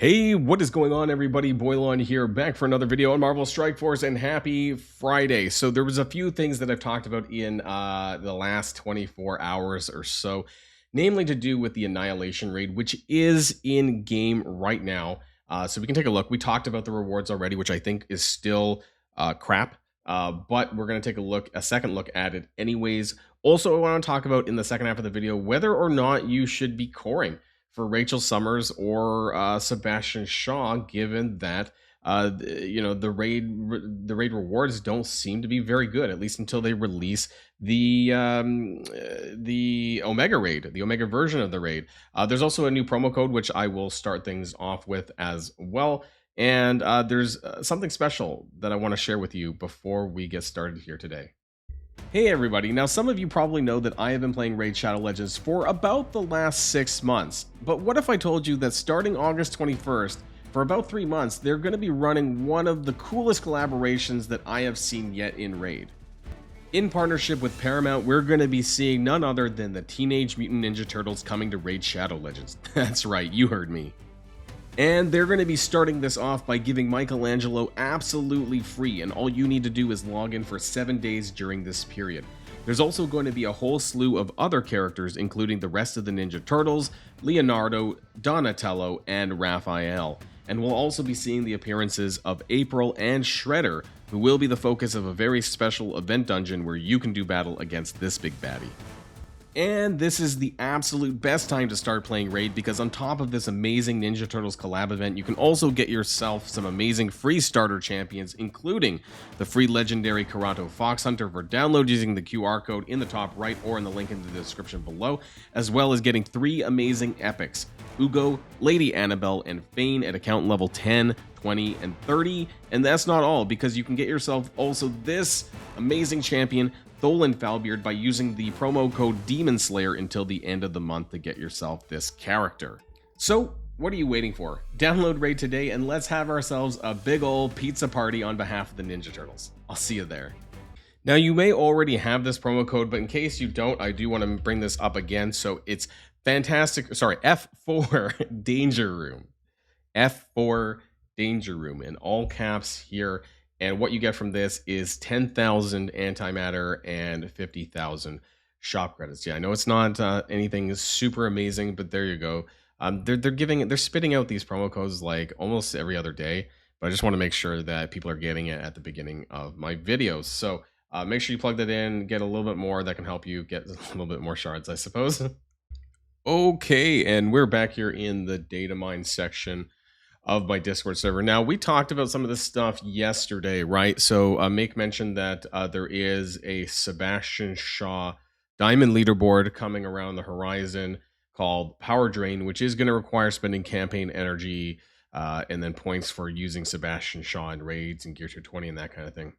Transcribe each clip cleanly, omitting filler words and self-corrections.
Hey, what is going on, everybody? Boilon here, back for another video on Marvel Strike Force, and happy Friday. So there was a few things that I've talked about in the last 24 hours or so, namely to do with the Annihilation raid, which is in game right now. So we can take a look. We talked about the rewards already, which I think is still crap, but we're going to take a second look at it anyways. Also, I want to talk about in the second half of the video whether or not you should be coring for Rachel Summers or Sebastian Shaw, given that the raid rewards don't seem to be very good, at least until they release the Omega raid, the Omega version of the raid. There's also a new promo code which I will start things off with as well. And there's something special that I want to share with you before we get started here today. Hey everybody, now some of you probably know that I have been playing Raid Shadow Legends for about the last 6 months, but what if I told you that starting August 21st, for about 3 months, they're going to be running one of the coolest collaborations that I have seen yet in Raid. In partnership with Paramount, we're going to be seeing none other than the Teenage Mutant Ninja Turtles coming to Raid Shadow Legends. That's right, you heard me. And they're going to be starting this off by giving Michelangelo absolutely free, and all you need to do is log in for 7 days during this period. There's also going to be a whole slew of other characters, including the rest of the Ninja Turtles, Leonardo, Donatello, and Raphael. And we'll also be seeing the appearances of April and Shredder, who will be the focus of a very special event dungeon where you can do battle against this big baddie. And this is the absolute best time to start playing Raid, because on top of this amazing Ninja Turtles collab event, you can also get yourself some amazing free starter champions, including the free legendary Karato Fox Hunter for download using the QR code in the top right or in the link in the description below, as well as getting 3 amazing epics: Uugo, Lady Annabelle, and Fayne at account level 10, 20, and 30. And that's not all, because you can get yourself also this amazing champion, Tholen Falbeard, by using the promo code Demon Slayer until the end of the month to get yourself this character. So, what are you waiting for? Download Raid today and let's have ourselves a big ol' pizza party on behalf of the Ninja Turtles. I'll see you there. Now, you may already have this promo code, but in case you don't, I do want to bring this up again. So it's F4 Danger Room. F4 Danger Room in all caps here. And what you get from this is 10,000 antimatter and 50,000 shop credits. Yeah, I know it's not anything super amazing, but there you go. They're spitting out these promo codes like almost every other day, but I just want to make sure that people are getting it at the beginning of my videos. So make sure you plug that in, get a little bit more. That can help you get a little bit more shards, I suppose. Okay, and we're back here in the data mine section of my Discord server. Now, we talked about some of this stuff yesterday, right? So Make mentioned that there is a Sebastian Shaw diamond leaderboard coming around the horizon called Power Drain, which is going to require spending campaign energy and then points for using Sebastian Shaw in raids and Gear Tier 20 and that kind of thing.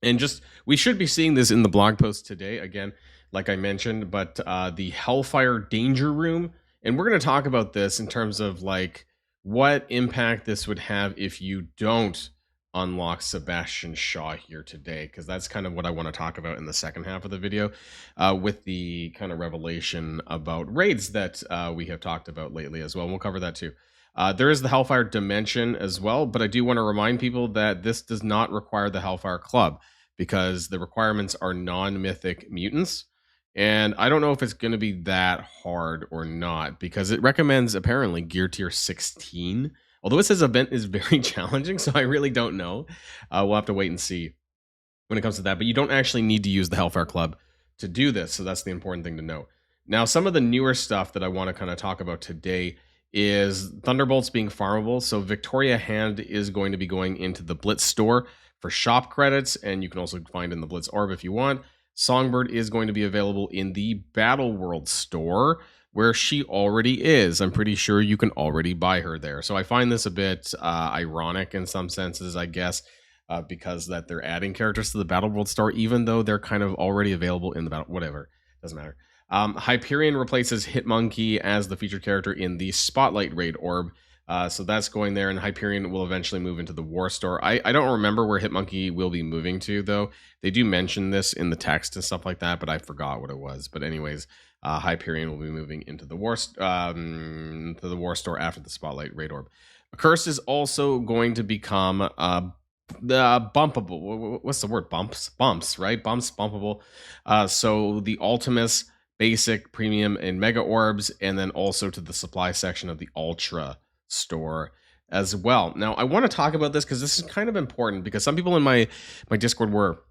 And we should be seeing this in the blog post today, again, like I mentioned, but the HELLFIRE Danger Room, and we're going to talk about this in terms of like what impact this would have if you don't unlock Sebastian Shaw here today, because that's kind of what I want to talk about in the second half of the video with the kind of revelation about raids that we have talked about lately as well. And we'll cover that too. There is the HELLFIRE Dimension as well, but I do want to remind people that this does not require the HELLFIRE Club, because the requirements are non-mythic mutants. And I don't know if it's going to be that hard or not, because it recommends apparently Gear Tier 16. Although it says event is very challenging, so I really don't know. We'll have to wait and see when it comes to that. But you don't actually need to use the HELLFIRE Club to do this, so that's the important thing to know. Now, some of the newer stuff that I want to kind of talk about today is Thunderbolts being farmable. So Victoria Hand is going to be going into the Blitz store for shop credits, and you can also find in the Blitz Orb if you want. Songbird is going to be available in the Battle World store, where she already is. I'm pretty sure you can already buy her there. So I find this a bit ironic in some senses, I guess, because that they're adding characters to the Battle World store, even though they're kind of already available in the battle. Whatever, doesn't matter. Hyperion replaces Hitmonkey as the featured character in the Spotlight Raid Orb. So that's going there, and Hyperion will eventually move into the War Store. I don't remember where Hitmonkey will be moving to, though. They do mention this in the text and stuff like that, but I forgot what it was. But anyways, Hyperion will be moving into the war store after the Spotlight Raid Orb. A curse is also going to become the bumpable. What's the word? Bumps, right? Bumpable. So the Ultimus, Basic, Premium, and Mega Orbs, and then also to the supply section of the Ultra store as well. Now, I want to talk about this because this is kind of important, because some people in my Discord were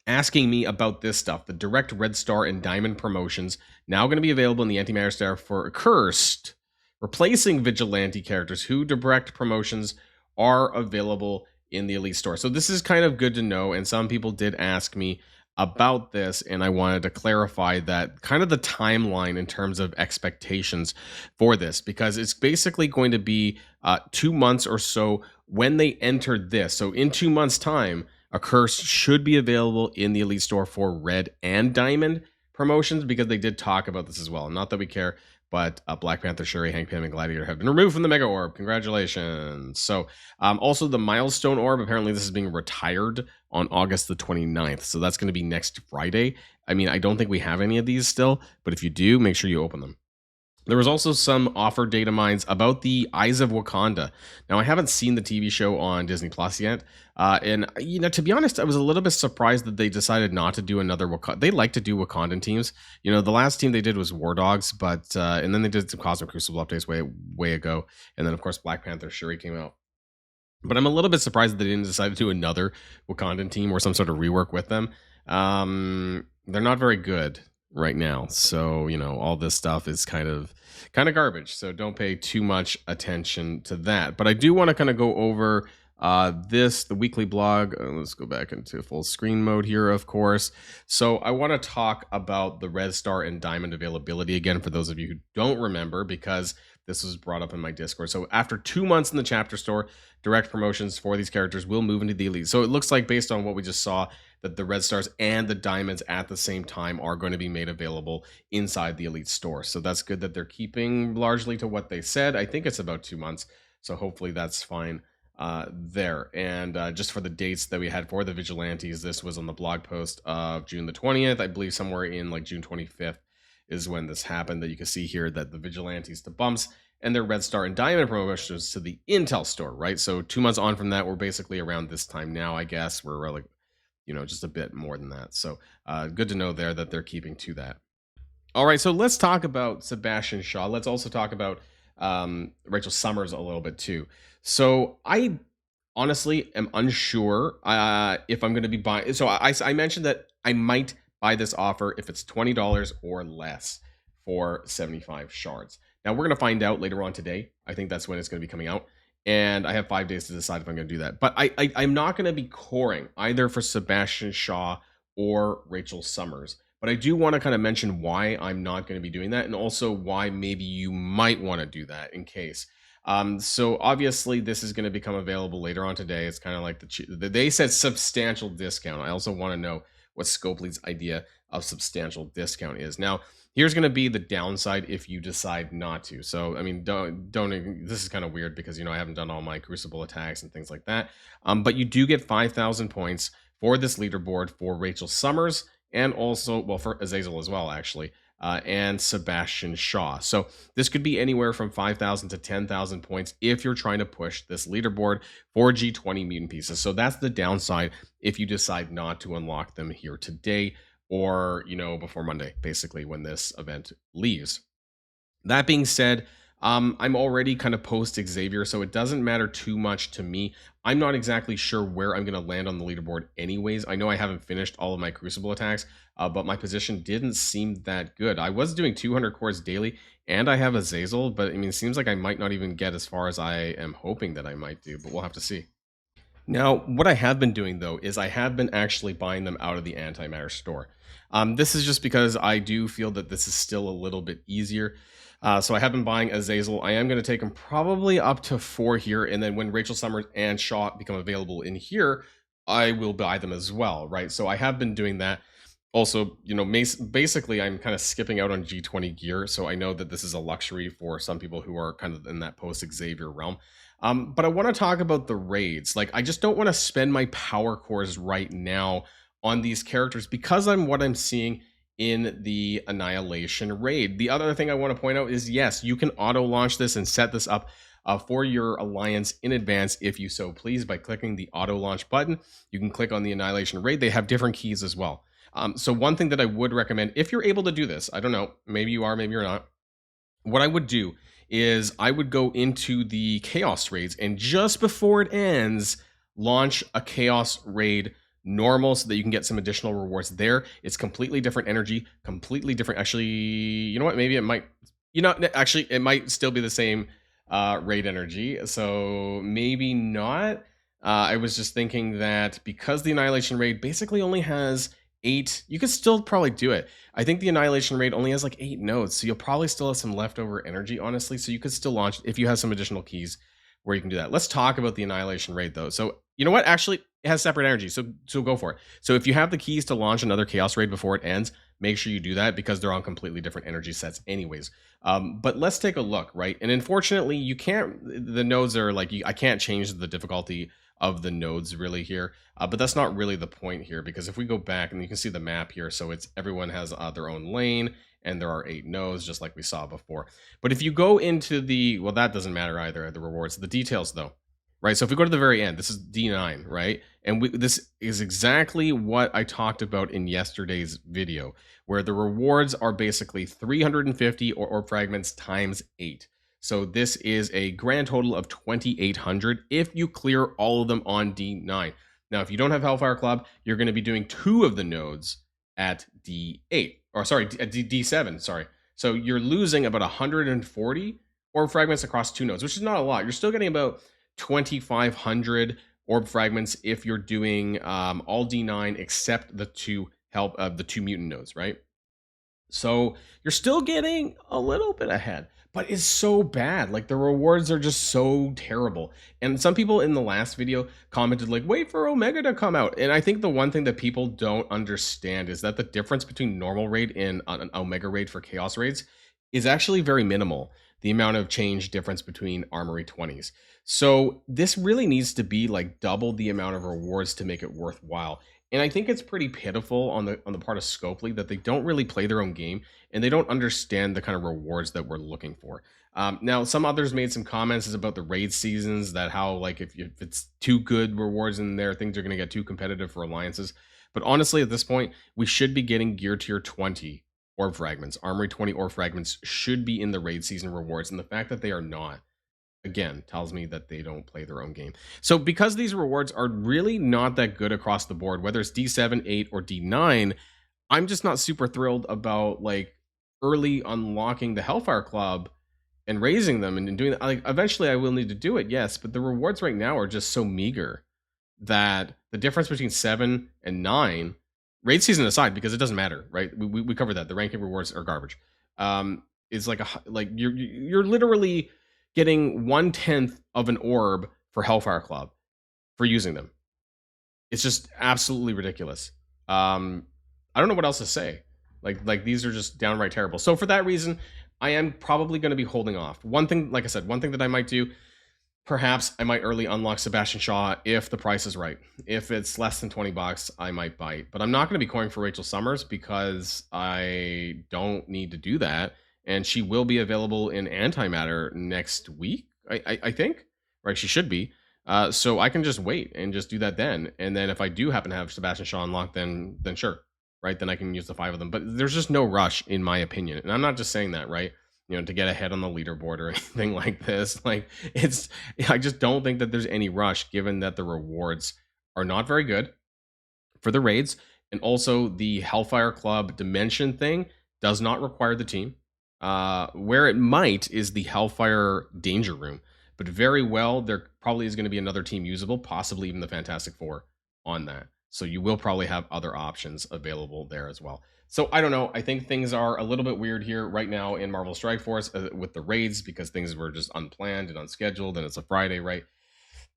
asking me about this stuff. The direct Red Star and Diamond promotions now going to be available in the Antimatter Star for Cursed, replacing Vigilante characters who direct promotions are available in the Elite Store. So this is kind of good to know, and some people did ask me about this, and I wanted to clarify that kind of the timeline in terms of expectations for this, because it's basically going to be 2 months or so when they entered this. So in 2 months' time, a curse should be available in the Elite Store for Red and Diamond promotions, because they did talk about this as well. Not that we care, but Black Panther, Shuri, Hank Pym, and Gladiator have been removed from the Mega Orb. Congratulations. So also the Milestone Orb, apparently this is being retired on August the 29th. So that's going to be next Friday. I mean, I don't think we have any of these still, but if you do, make sure you open them. There was also some offer data mines about the Eyes of Wakanda. Now, I haven't seen the TV show on Disney Plus yet, and to be honest, I was a little bit surprised that they decided not to do another Wakanda. They like to do Wakandan teams. The last team they did was War Dogs, but and then they did some Cosmic Crucible updates way ago, and then of course Black Panther Shuri came out. But I'm a little bit surprised that they didn't decide to do another Wakandan team or some sort of rework with them. They're not very good right now, so all this stuff is kind of garbage, so don't pay too much attention to that. But I do want to kind of go over the weekly blog. Let's go back into full screen mode here, of course. So I want to talk about the Red Star and Diamond availability again, for those of you who don't remember, because this was brought up in my Discord. So after 2 months in the chapter store, direct promotions for these characters will move into the Elite. So it looks like, based on what we just saw, that the Red Stars and the Diamonds at the same time are going to be made available inside the Elite Store. So that's good that they're keeping largely to what they said. I think it's about 2 months, so hopefully that's fine there. And just for the dates that we had for the Vigilantes, this was on the blog post of June the 20th. I believe somewhere in like June 25th is when this happened, that you can see here that the Vigilantes to bumps and their Red Star and Diamond promotions to the Intel Store, right? So 2 months on from that, we're basically around this time now, I guess. We're like, just a bit more than that. So good to know there that they're keeping to that. All right, so let's talk about Sebastian Shaw. Let's also talk about Rachel Summers a little bit too. So I honestly am unsure if I'm going to be buying. So I mentioned that I might buy this offer if it's $20 or less for 75 shards. Now we're going to find out later on today. I think that's when it's going to be coming out. And I have 5 days to decide if I'm going to do that. But I'm not going to be coring either for Sebastian Shaw or Rachel Summers. But I do want to kind of mention why I'm not going to be doing that, and also why maybe you might want to do that in case. So obviously this is going to become available later on today. It's kind of like they said substantial discount. I also want to know what Scopely's idea of substantial discount is. Now, here's going to be the downside if you decide not to. So, I mean, don't. This is kind of weird because I haven't done all my Crucible attacks and things like that. But you do get 5,000 points for this leaderboard for Rachel Summers, and also, well, for Azazel as well, actually, and Sebastian Shaw. So this could be anywhere from 5,000 to 10,000 points if you're trying to push this leaderboard for G20 mutant pieces. So that's the downside if you decide not to unlock them here today, or before Monday, basically, when this event leaves. That being said, I'm already kind of post Xavier, so it doesn't matter too much to me. I'm not exactly sure where I'm going to land on the leaderboard anyways. I know I haven't finished all of my Crucible attacks, but my position didn't seem that good. I was doing 200 cores daily, and I have Azazel, but I mean, it seems like I might not even get as far as I am hoping that I might do, but we'll have to see. Now, what I have been doing, though, is I have been actually buying them out of the Antimatter store. This is just because I do feel that this is still a little bit easier. So I have been buying Azazel. I am going to take them probably up to 4 here, and then when Rachel Summers and Shaw become available in here, I will buy them as well, right? So I have been doing that. Also, basically, I'm kind of skipping out on G20 gear, so I know that this is a luxury for some people who are kind of in that post-Xavier realm. But I want to talk about the raids. Like, I just don't want to spend my power cores right now on these characters because what I'm seeing in the Annihilation raid. The other thing I want to point out is, yes, you can auto launch this and set this up for your alliance in advance if you so please by clicking the auto launch button. You can click on the Annihilation raid. They have different keys as well. So one thing that I would recommend, if you're able to do this, I don't know, maybe you are, maybe you're not. What I would do is I would go into the Chaos raids, and just before it ends, launch a Chaos raid normal so that you can get some additional rewards there. It's completely different energy, completely different. Actually, you know what? Maybe it might, actually, it might still be the same raid energy. So maybe not. I was just thinking that because the Annihilation raid basically only has 8, you could still probably do it. I think the Annihilation raid only has like 8 nodes, so you'll probably still have some leftover energy, honestly. So you could still launch if you have some additional keys where you can do that. Let's talk about the Annihilation raid though. So you know what? Actually, it has separate energy, so go for it. So if you have the keys to launch another Chaos raid before it ends, make sure you do that because they're on completely different energy sets anyways. But let's take a look, right? And unfortunately, you can't, the nodes are like, I can't change the difficulty of the nodes really here, but that's not really the point here, because if we go back and you can see the map here, so it's everyone has their own lane and there are 8 nodes just like we saw before. But if you go into the, well, that doesn't matter either, the rewards, the details though, right? So if we go to the very end, this is D9, right? And this is exactly what I talked about in yesterday's video, where the rewards are basically 350 orb fragments times 8. So this is a grand total of 2,800 if you clear all of them on D9. Now, if you don't have Hellfire Club, you're going to be doing 2 of the nodes at D8, or sorry, at D7, sorry. So you're losing about 140 orb fragments across 2 nodes, which is not a lot. You're still getting about 2,500 orb fragments if you're doing all D9 except the 2 mutant nodes, right? So you're still getting a little bit ahead, but it's so bad. Like the rewards are just so terrible. And some people in the last video commented like, wait for Omega to come out. And I think the one thing that people don't understand is that the difference between normal raid and an Omega raid for Chaos raids is actually very minimal. The amount of change difference between Armory 20s. So this really needs to be like double the amount of rewards to make it worthwhile. And I think it's pretty pitiful on the part of Scopely that they don't really play their own game and they don't understand the kind of rewards that we're looking for. Now, some others made some comments about the raid seasons, that how like if it's too good rewards in there, things are going to get too competitive for alliances. But honestly, at this point, we should be getting gear tier 20 orb fragments. Armory 20 orb fragments should be in the raid season rewards, and the fact that they are not, again, tells me that they don't play their own game. So because these rewards are really not that good across the board, whether it's D7, 8, or D9, I'm just not super thrilled about like early unlocking the Hellfire Club and raising them and doing that. Like eventually I will need to do it, yes, but the rewards right now are just so meager that the difference between 7 and 9, raid season aside, because it doesn't matter, right? We covered that. The ranking rewards are garbage. Is like you're literally getting 1/10 of an orb for Hellfire Club for using them. It's just absolutely ridiculous. I don't know what else to say. Like these are just downright terrible. So for that reason, I am probably going to be holding off. One thing, like I said, one thing that I might do, perhaps I might early unlock Sebastian Shaw if the price is right. If it's less than 20 bucks, I might bite. But I'm not going to be coin for Rachel Summers because I don't need to do that. And she will be available in Antimatter next week, I think. Right, she should be. So I can just wait and just do that then. And then if I do happen to have Sebastian Shaw unlocked, then sure. Right, then I can use the 5 of them. But there's just no rush, in my opinion. And I'm not just saying that, right? You know, to get ahead on the leaderboard or anything like this. Like, I just don't think that there's any rush, given that the rewards are not very good for the raids. And also the Hellfire Club Dimension thing does not require the team. Where it might is the Hellfire Danger Room. But very well, there probably is going to be another team usable, possibly even the Fantastic Four on that. So you will probably have other options available there as well. So I don't know. I think things are a little bit weird here right now in Marvel Strike Force with the raids, because things were just unplanned and unscheduled, and it's a Friday, right?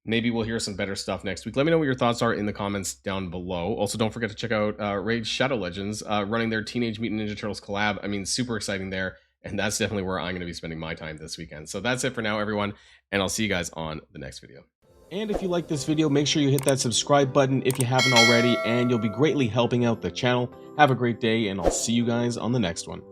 Maybe we'll hear some better stuff next week. Let me know what your thoughts are in the comments down below. Also, don't forget to check out Raid Shadow Legends running their Teenage Mutant Ninja Turtles collab. I mean, super exciting there. And that's definitely where I'm going to be spending my time this weekend. So that's it for now, everyone. And I'll see you guys on the next video. And if you like this video, make sure you hit that subscribe button if you haven't already, and you'll be greatly helping out the channel. Have a great day, and I'll see you guys on the next one.